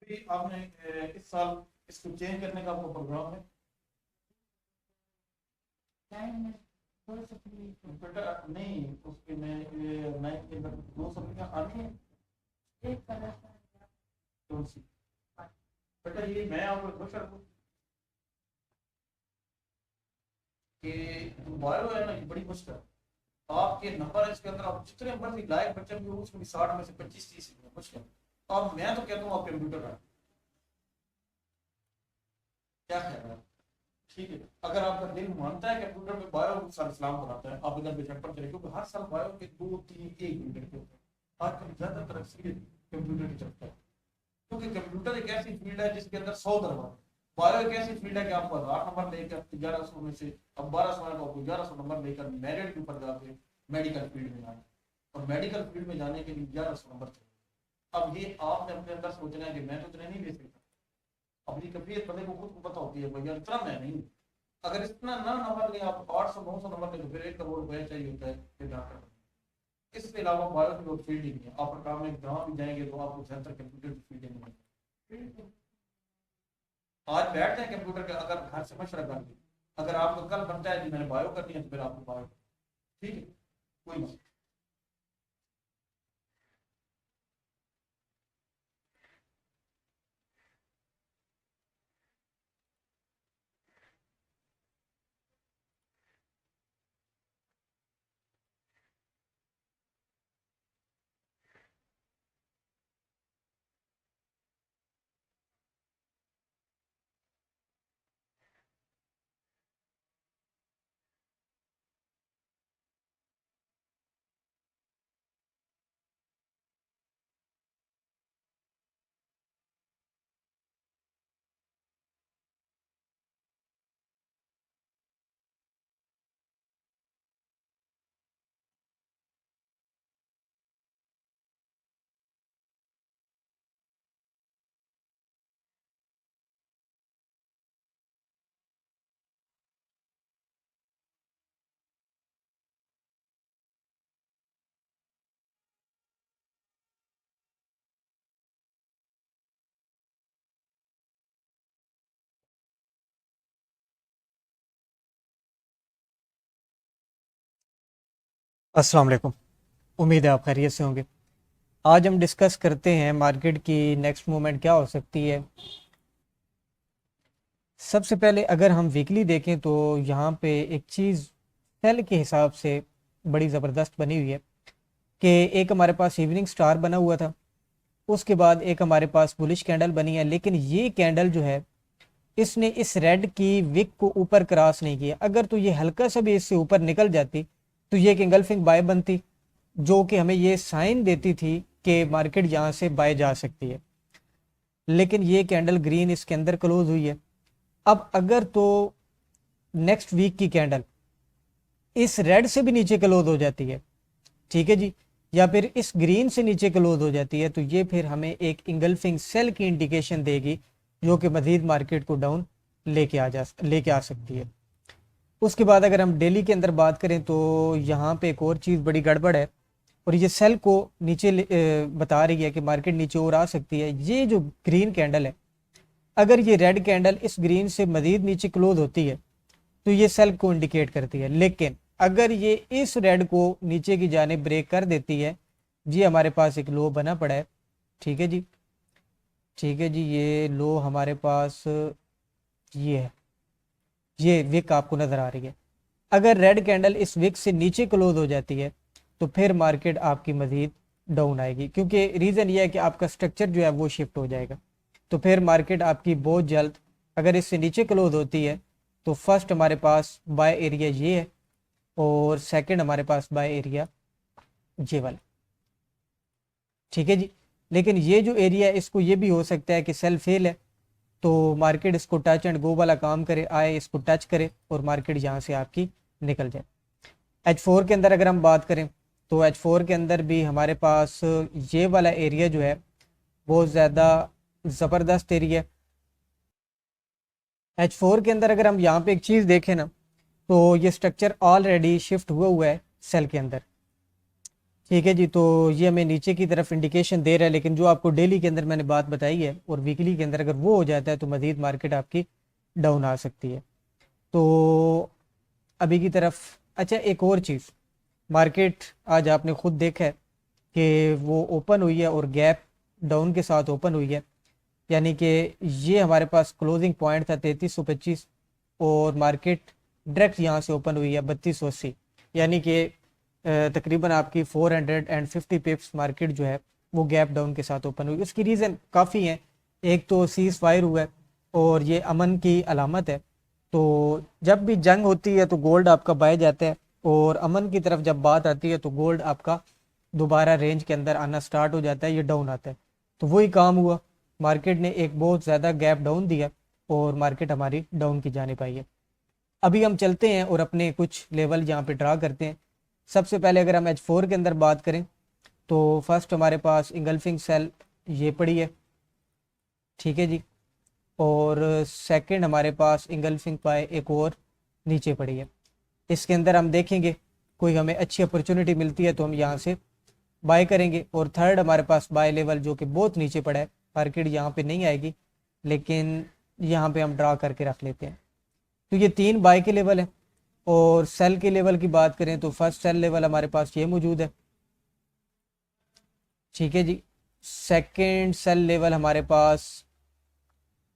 कि आपने इस साल इसको चेंज करने का आपका प्रोग्राम है? बेटा नहीं, उसके में नाइन्थ के अंदर दो सब्जियां आनी है। कौन सी? बेटा ये मैं आपको क्वेश्चन पूछ कि बायो है ना, ये बड़ी मुश्किल है। आपके नंबर है इसके अंदर, आप जितने मर्जी लायक बच्चे भी हो उसमें 60 में से 25-30 मुश्किल। अब मैं तो कहता हूँ आप कंप्यूटर का क्या ख्याल है? ठीक है, अगर आपका दिल मानता है कंप्यूटर में बायो सर इस्लाम बनाता है, आप इधर बेशक पढ़ते रहे, क्योंकि हर साल बायो के 2-3 1 घंटे के होते हैं। आजकल ज्यादातर अक्सरियत कंप्यूटर की चलता है, क्योंकि कंप्यूटर एक ऐसी फील्ड है जिसके अंदर 100 दरवाजे। बायो एक ऐसी फील्ड है कि आपको 1000 नंबर लेकर 1100 में से अब 1200 है तो आपको 1100 नंबर लेकर मेरिट के ऊपर जाके मेडिकल फील्ड में जाना, और मेडिकल फील्ड में जाने के लिए 1100 नंबर चाहिए। अब ये आपने अपने अंदर सोचना है कि मैं तो इतने नहीं ले सकता। अपनी कबियत बंदे को खुद को पता होती है, भैया इतना मैं नहीं हूँ। अगर इतना ना नंबर ले, आप 800-900 नंबर ले, तो फिर 1 करोड़ रुपया चाहिए होता है फिर डॉक्टर। इसके अलावा बायो की कोई फील्ड ही नहीं है। आप काम में जहाँ भी जाएंगे तो आपको सेंटर कंप्यूटर की फील्ड नहीं। आज बैठते हैं कंप्यूटर के, अगर घर से मशवरा कर ली, अगर आपको कल बनता है कि मैंने बायो करनी है तो फिर आपको बायो, ठीक है, कोई मसला। अस्सलाम वालेकुम। उम्मीद है आप खैरियत से होंगे। आज हम डिस्कस करते हैं मार्केट की नेक्स्ट मूवमेंट क्या हो सकती है। सबसे पहले अगर हम वीकली देखें तो यहाँ पे एक चीज़ सेल के हिसाब से बड़ी ज़बरदस्त बनी हुई है कि एक हमारे पास इवनिंग स्टार बना हुआ था, उसके बाद एक हमारे पास बुलिश कैंडल बनी है, लेकिन ये कैंडल जो है इसने इस रेड की विक को ऊपर क्रॉस नहीं किया। अगर तो ये हल्का सा भी इससे ऊपर निकल जाती तो ये एक इंगल्फिंग बाय बनती, जो कि हमें ये साइन देती थी कि मार्केट यहाँ से बाय जा सकती है। लेकिन ये कैंडल ग्रीन इसके अंदर क्लोज हुई है। अब अगर तो नेक्स्ट वीक की कैंडल इस रेड से भी नीचे क्लोज हो जाती है, ठीक है जी, या फिर इस ग्रीन से नीचे क्लोज हो जाती है, तो ये फिर हमें एक इंगल्फिंग सेल की इंडिकेशन देगी, जो कि मजीद मार्केट को डाउन लेके आ सकती है। उसके बाद अगर हम डेली के अंदर बात करें तो यहाँ पे एक और चीज़ बड़ी गड़बड़ है, और ये सेल को नीचे बता रही है कि मार्केट नीचे और आ सकती है। ये जो ग्रीन कैंडल है, अगर ये रेड कैंडल इस ग्रीन से मजीद नीचे क्लोज होती है तो ये सेल को इंडिकेट करती है। लेकिन अगर ये इस रेड को नीचे की जाने ब्रेक कर देती है, जी हमारे पास एक लो बना पड़ा है, ठीक है जी, ठीक है जी, ये लो हमारे पास ये है, ये विक आपको नजर आ रही है। अगर रेड कैंडल इस विक से नीचे क्लोज हो जाती है तो फिर मार्केट आपकी मजीद डाउन आएगी, क्योंकि रीज़न ये है कि आपका स्ट्रक्चर जो है वो शिफ्ट हो जाएगा। तो फिर मार्केट आपकी बहुत जल्द अगर इससे नीचे क्लोज होती है तो फर्स्ट हमारे पास बाय एरिया ये है, और सेकंड हमारे पास बाय एरिया ये वाला, ठीक है जी। लेकिन ये जो एरिया है इसको ये भी हो सकता है कि सेल फेल है, तो मार्केट इसको टच एंड गो वाला काम करे, आए इसको टच करे और मार्केट यहाँ से आपकी निकल जाए। H4 के अंदर अगर हम बात करें तो H4 के अंदर भी हमारे पास ये वाला एरिया जो है बहुत ज़्यादा ज़बरदस्त एरिया है। H4 के अंदर अगर हम यहाँ पे एक चीज़ देखें ना, तो ये स्ट्रक्चर ऑलरेडी शिफ्ट हुआ है सेल के अंदर। ठीक है जी। तो ये हमें नीचे की तरफ इंडिकेशन दे रहा है, लेकिन जो आपको डेली के अंदर मैंने बात बताई है और वीकली के अंदर अगर वो हो जाता है तो मज़ीद मार्केट आपकी डाउन आ सकती है। तो अभी की तरफ, अच्छा एक और चीज़, मार्केट आज आपने खुद देखा है कि वो ओपन हुई है और गैप डाउन के साथ ओपन हुई है। यानी कि ये हमारे पास क्लोजिंग पॉइंट था 3325 और मार्केट डायरेक्ट यहाँ से ओपन हुई है 3280। यानी कि तकरीबन आपकी 450 पिप्स मार्केट जो है वो गैप डाउन के साथ ओपन हुई। उसकी रीज़न काफ़ी है। एक तो सीज़ फायर हुआ है और ये अमन की अलामत है। तो जब भी जंग होती है तो गोल्ड आपका बाय जाता है, और अमन की तरफ जब बात आती है तो गोल्ड आपका दोबारा रेंज के अंदर आना स्टार्ट हो जाता है, ये डाउन आता है। तो वही काम हुआ, मार्केट ने एक बहुत ज़्यादा गैप डाउन दिया और मार्केट हमारी डाउन की जाने पाई है। अभी हम चलते हैं और अपने कुछ लेवल यहाँ पे ड्रा करते हैं। सबसे पहले अगर हम H4 के अंदर बात करें तो फर्स्ट हमारे पास इंगल्फिंग सेल ये पड़ी है, ठीक है जी। और सेकंड हमारे पास इंगल्फिंग पाए एक और नीचे पड़ी है। इसके अंदर हम देखेंगे कोई हमें अच्छी अपॉर्चुनिटी मिलती है तो हम यहाँ से बाय करेंगे। और थर्ड हमारे पास बाय लेवल जो कि बहुत नीचे पड़ा है, मार्केट यहाँ पे नहीं आएगी लेकिन यहाँ पे हम ड्रा करके रख लेते हैं। तो ये तीन बाय के लेवल है। और सेल के लेवल की बात करें तो फर्स्ट सेल लेवल हमारे पास ये मौजूद है, ठीक है जी। सेकंड सेल लेवल हमारे पास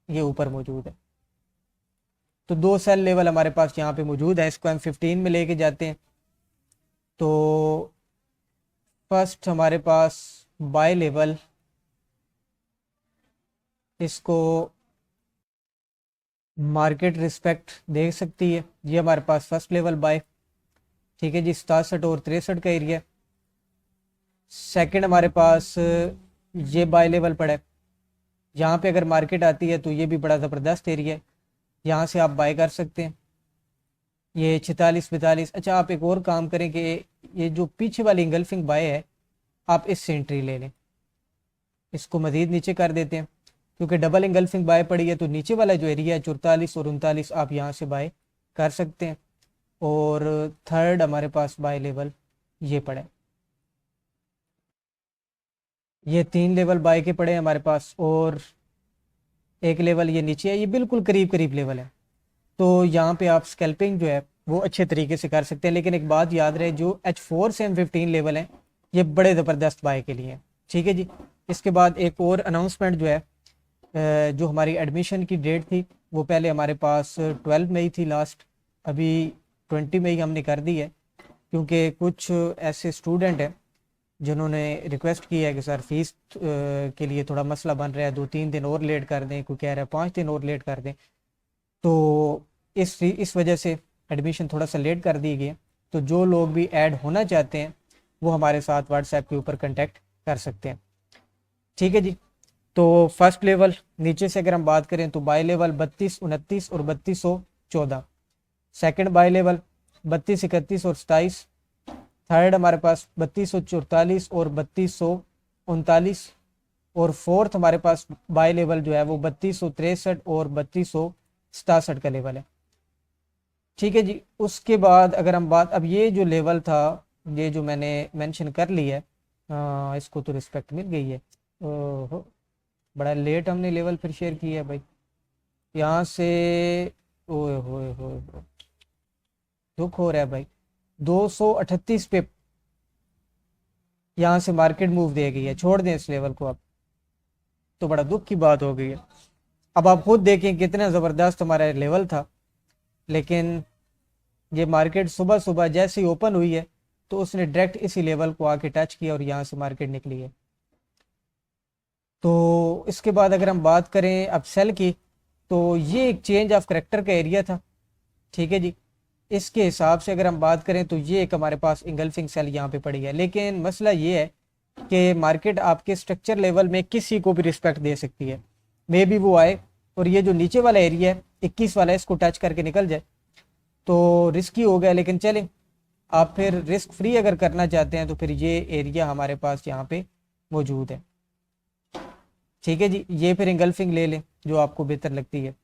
ये ऊपर मौजूद है। तो दो सेल लेवल हमारे पास यहाँ पे मौजूद है, इसको हम 15 में लेके जाते हैं। तो फर्स्ट हमारे पास बाय लेवल, इसको मार्केट रिस्पेक्ट दे सकती है, ये हमारे पास फर्स्ट लेवल बाय, ठीक है जी। 67 और 63 का एरिया। सेकंड हमारे पास ये बाय लेवल पड़ा है, यहाँ पे अगर मार्केट आती है तो ये भी बड़ा ज़बरदस्त एरिया है, यहाँ से आप बाय कर सकते हैं। ये 46 42। अच्छा आप एक और काम करें कि ये जो पीछे वाली इंगल्फिंग बाय है आप इससे एंट्री ले लें, इसको मज़ीद नीचे कर देते हैं क्योंकि डबल इंगल्फिंग बाय पड़ी है। तो नीचे वाला जो एरिया है 44 और 39 आप यहाँ से बाय कर सकते हैं। और थर्ड हमारे पास बाय लेवल ये पड़े, ये तीन लेवल बाय के पड़े हैं हमारे पास। और एक लेवल ये नीचे है, ये बिल्कुल करीब करीब लेवल है। तो यहाँ पे आप स्कैल्पिंग जो है वो अच्छे तरीके से कर सकते हैं। लेकिन एक बात याद रहे, जो H4 से M15 लेवल है ये बड़े ज़बरदस्त बाय के लिए हैं, ठीक है जी। इसके बाद एक और अनाउंसमेंट जो है, जो हमारी एडमिशन की डेट थी वो पहले हमारे पास 12 मई थी लास्ट, अभी 20 मई हमने कर दी है क्योंकि कुछ ऐसे स्टूडेंट हैं जिन्होंने रिक्वेस्ट की है कि सर फीस के लिए थोड़ा मसला बन रहा है, 2-3 दिन और लेट कर दें, कोई कह रहा है 5 दिन और लेट कर दें। तो इस वजह से एडमिशन थोड़ा सा लेट कर दी गई है। तो जो लोग भी ऐड होना चाहते हैं वो हमारे साथ व्हाट्सएप के ऊपर कांटेक्ट कर सकते हैं, ठीक है जी। तो फर्स्ट लेवल नीचे से अगर हम बात करें तो बाय लेवल 32 29 और 3214। सेकंड बाय लेवल 32 31 और 27। थर्ड हमारे पास 3244 और 3239। और फोर्थ हमारे पास बाय लेवल जो है वो 3263 और 3267 का लेवल है, ठीक है जी। उसके बाद अगर हम बात, अब ये जो लेवल था ये जो मैंने मेंशन कर लिया है, इसको तो रिस्पेक्ट मिल गई है। ओहो, बड़ा लेट हमने लेवल फिर शेयर किया है भाई यहाँ से। ओए होए होए, दुख हो रहा है भाई। 238 पे यहाँ से मार्केट मूव दे गई है, छोड़ दें इस लेवल को अब, तो बड़ा दुख की बात हो गई है। अब आप खुद देखें कितना ज़बरदस्त हमारा लेवल था, लेकिन ये मार्केट सुबह सुबह जैसे ही ओपन हुई है तो उसने डायरेक्ट इसी लेवल को आके टच किया और यहाँ से मार्केट निकली है। तो इसके बाद अगर हम बात करें अब सेल की, तो ये एक चेंज ऑफ करेक्टर का एरिया था, ठीक है जी। इसके हिसाब से अगर हम बात करें तो ये एक हमारे पास इंगल्फिंग सेल यहाँ पे पड़ी है। लेकिन मसला ये है कि मार्केट आपके स्ट्रक्चर लेवल में किसी को भी रिस्पेक्ट दे सकती है, मे भी वो आए और ये जो नीचे वाला एरिया है 21 वाला, इसको टच करके निकल जाए तो रिस्की हो गया। लेकिन चलें, आप फिर रिस्क फ्री अगर करना चाहते हैं तो फिर ये एरिया हमारे पास यहाँ पे मौजूद है, ठीक है जी। ये फिर इंगल्फिंग ले लें जो आपको बेहतर लगती है,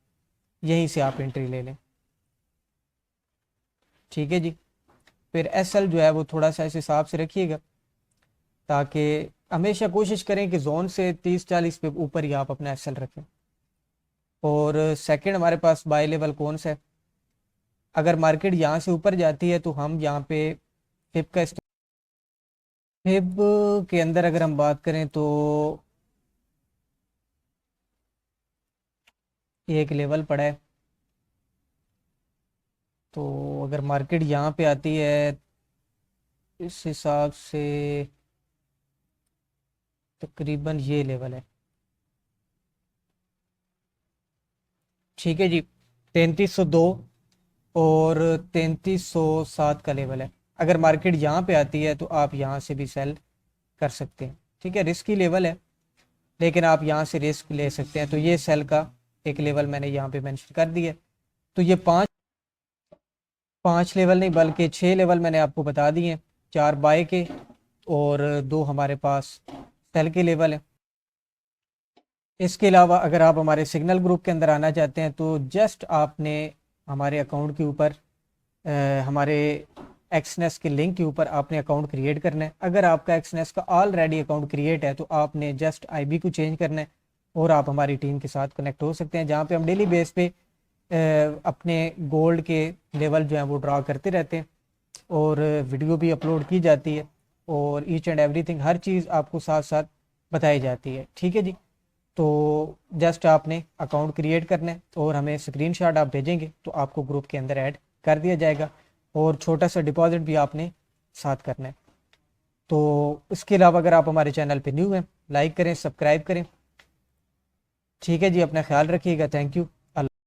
यहीं से आप एंट्री ले लें, ठीक है जी। फिर SL जो है वो थोड़ा सा इस हिसाब से रखिएगा ताकि हमेशा कोशिश करें कि जोन से 30-40 पे ऊपर ही आप अपना एसएल रखें। और सेकंड हमारे पास बाय लेवल कौन सा है, अगर मार्केट यहाँ से ऊपर जाती है तो हम यहाँ पे फिब का फिब के अंदर अगर हम बात करें तो ये एक लेवल पड़ा है। तो अगर मार्केट यहाँ पे आती है इस हिसाब से तकरीबन ये लेवल है, ठीक है जी, 3302 और 3307 का लेवल है। अगर मार्केट यहाँ पे आती है तो आप यहाँ से भी सेल कर सकते हैं, ठीक है। रिस्क की लेवल है लेकिन आप यहाँ से रिस्क ले सकते हैं। तो ये सेल का एक लेवल मैंने यहाँ पे मेंशन कर दिया। तो ये पांच लेवल नहीं बल्कि 6 लेवल मैंने आपको बता दिए हैं, 4 बाय के और 2 हमारे पास सेल के लेवल है। इसके अलावा अगर आप हमारे सिग्नल ग्रुप के अंदर आना चाहते हैं तो जस्ट आपने हमारे अकाउंट के ऊपर हमारे एक्सनेस के लिंक के ऊपर आपने अकाउंट क्रिएट करना है। अगर आपका एक्सनेस का ऑलरेडी अकाउंट क्रिएट है तो आपने जस्ट आईबी को चेंज करना है और आप हमारी टीम के साथ कनेक्ट हो सकते हैं, जहाँ पे हम डेली बेस पे अपने गोल्ड के लेवल जो हैं वो ड्रा करते रहते हैं और वीडियो भी अपलोड की जाती है और ईच एंड एवरीथिंग हर चीज़ आपको साथ साथ बताई जाती है, ठीक है जी। तो जस्ट आपने अकाउंट क्रिएट करना है और हमें स्क्रीनशॉट आप भेजेंगे तो आपको ग्रुप के अंदर ऐड कर दिया जाएगा और छोटा सा डिपॉजिट भी आपने साथ करना है। तो इसके अलावा अगर आप हमारे चैनल पे न्यू हैं लाइक करें, सब्सक्राइब करें, ठीक है जी। अपना ख्याल रखिएगा, थैंक यू।